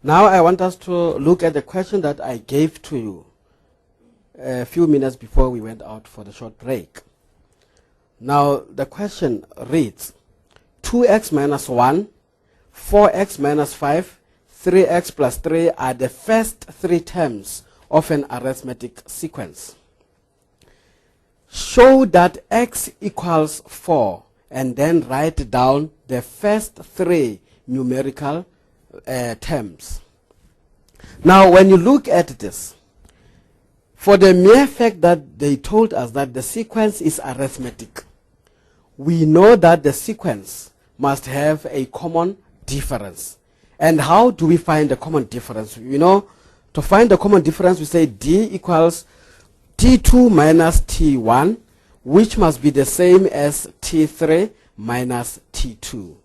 Now I want us to look at the question that I gave to you a few minutes before we went out for the short break. Now the question reads, 2x minus 1, 4x minus 5, 3x plus 3 are the first three terms of an arithmetic sequence. Show that x equals 4 and then write down the first three numerical terms. Now when you look at this, for the mere fact that they told us that the sequence is arithmetic, we know that the sequence must have a common difference. And how do we find the common difference? You know, to find the common difference, we say D equals T2 minus T1, which must be the same as T3 minus T2.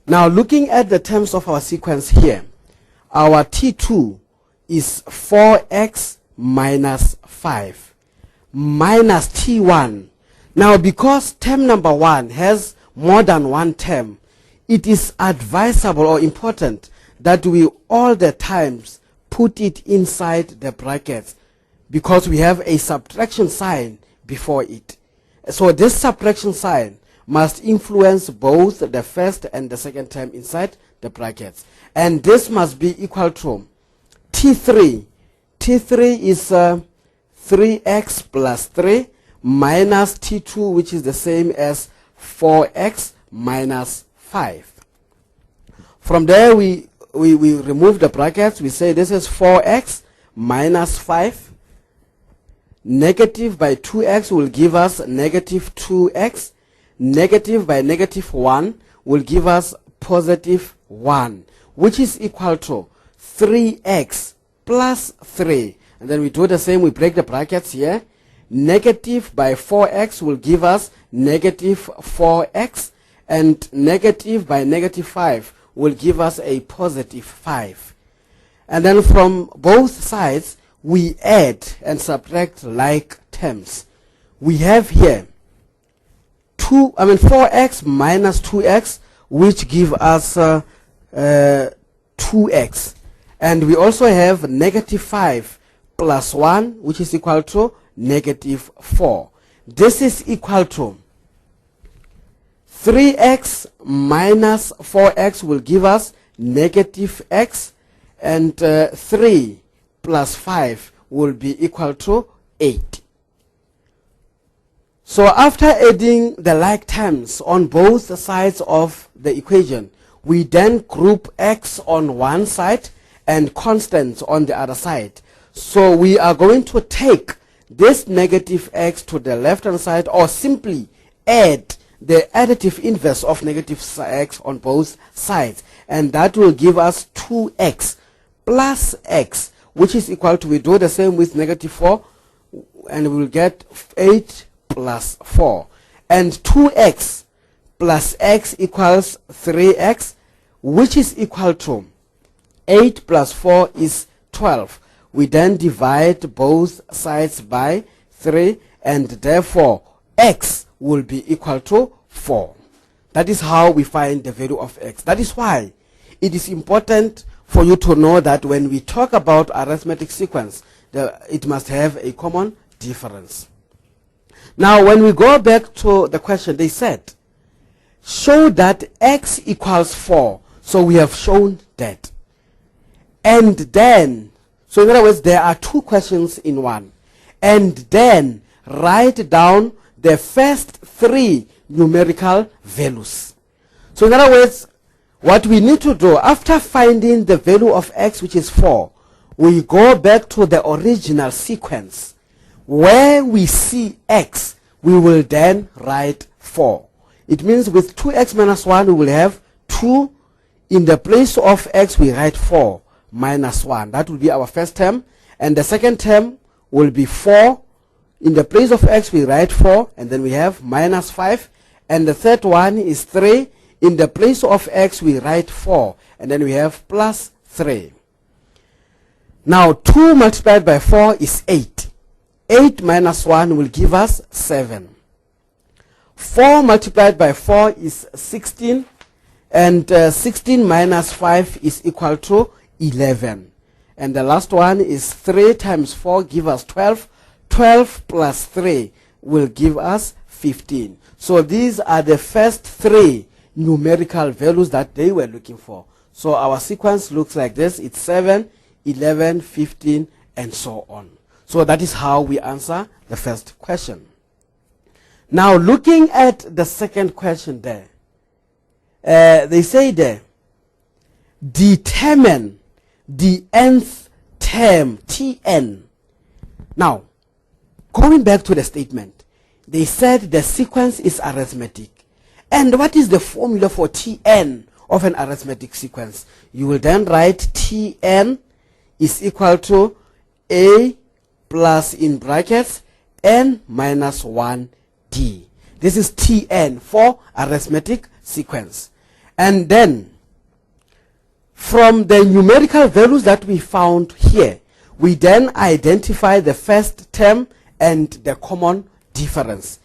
Now looking at the terms of our sequence here, our T2 is 4x minus 5 minus T1. Now because term number 1 has more than one term, it is advisable or important that we all the times put it inside the brackets because we have a subtraction sign before it. So this subtraction sign must influence both the first and the second term inside the brackets. And this must be equal to T3. T3 is 3x plus 3 minus T2, which is the same as 4x minus 5. From there we remove the brackets. We say this is 4x minus 5. Negative by 2x will give us negative 2x. Negative by negative 1 will give us positive 1, which is equal to 3x plus 3. And then we do the same, we break the brackets here. Negative by 4x will give us negative 4x, and negative by negative 5 will give us a positive 5. And then from both sides, we add and subtract like terms. We have here 4x minus 2x, which give us 2x. And we also have negative 5 plus 1, which is equal to negative 4. This is equal to 3x minus 4x will give us negative x, and 3 plus 5 will be equal to 8. So after adding the like terms on both sides of the equation, we then group x on one side and constants on the other side. So we are going to take this negative x to the left hand side, or simply add the additive inverse of negative x on both sides, and that will give us 2x plus x, which is equal to, we do the same with negative 4, and we will get 8 plus 4, and 2x plus x equals 3x, which is equal to 8 plus 4 is 12. We then divide both sides by 3, and therefore x will be equal to 4. That is how we find the value of x. That is why it is important for you to know that when we talk about arithmetic sequence, it must have a common difference. Now when we go back to the question, they said, show that x equals 4. So we have shown that. And then, so in other words, there are two questions in one. And then write down the first three numerical values. So in other words, what we need to do after finding the value of x, which is 4, we go back to the original sequence. Where we see x, we will then write 4. It means with 2x minus 1, we will have 2. In the place of x, we write 4 minus 1. That will be our first term. And the second term will be 4. In the place of x, we write 4. And then we have minus 5. And the third one is 3. In the place of x, we write 4. And then we have plus 3. Now 2 multiplied by 4 is 8. 8 minus 1 will give us 7. 4 multiplied by 4 is 16. And 16 minus 5 is equal to 11. And the last one is 3 times 4 give us 12. 12 plus 3 will give us 15. So these are the first 3 numerical values that they were looking for. So our sequence looks like this. It's 7, 11, 15, and so on. So that is how we answer the first question. Now looking at the second question there, they say there, determine the nth term, Tn. Now, going back to the statement, they said the sequence is arithmetic. And what is the formula for Tn of an arithmetic sequence? You will then write Tn is equal to A plus in brackets n minus 1d. This is Tn for arithmetic sequence. And then from the numerical values that we found here, we then identify the first term and the common difference.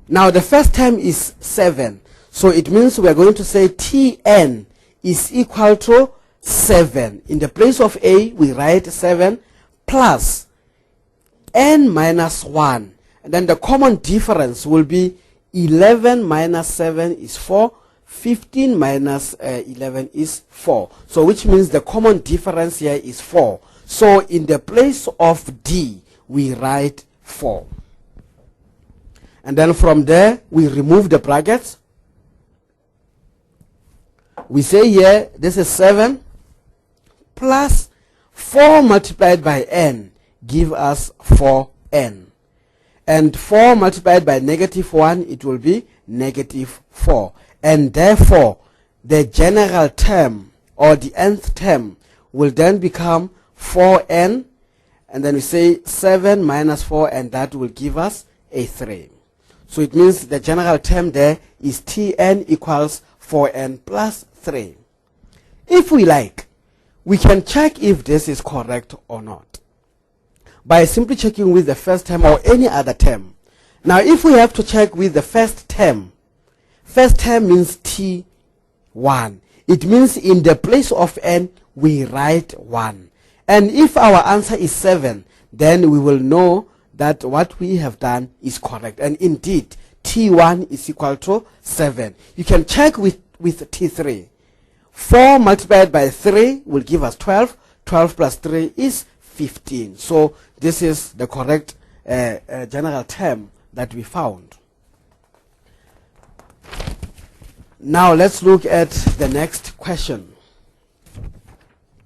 Now the first term is 7. So it means we are going to say Tn is equal to 7. In the place of A, we write 7 plus n minus 1. And then the common difference will be 11 minus 7 is 4. 15 minus 11 is 4. So which means the common difference here is 4. So in the place of D, we write 4. And then from there, we remove the brackets. We say here, this is 7 plus 4 multiplied by n give us 4n. And 4 multiplied by negative 1, it will be negative 4. And therefore, the general term or the nth term will then become 4n. And then we say 7 minus 4, and that will give us a 3. So it means the general term there is Tn equals 4n plus 3. If we like, we can check if this is correct or not by simply checking with the first term or any other term. Now if we have to check with the first term means T1. It means in the place of n, we write 1. And if our answer is 7, then we will know that what we have done is correct. And indeed, T1 is equal to 7. You can check with T3. 4 multiplied by 3 will give us 12. 12 plus 3 is 15. So this is the correct general term that we found. Now let's look at the next question.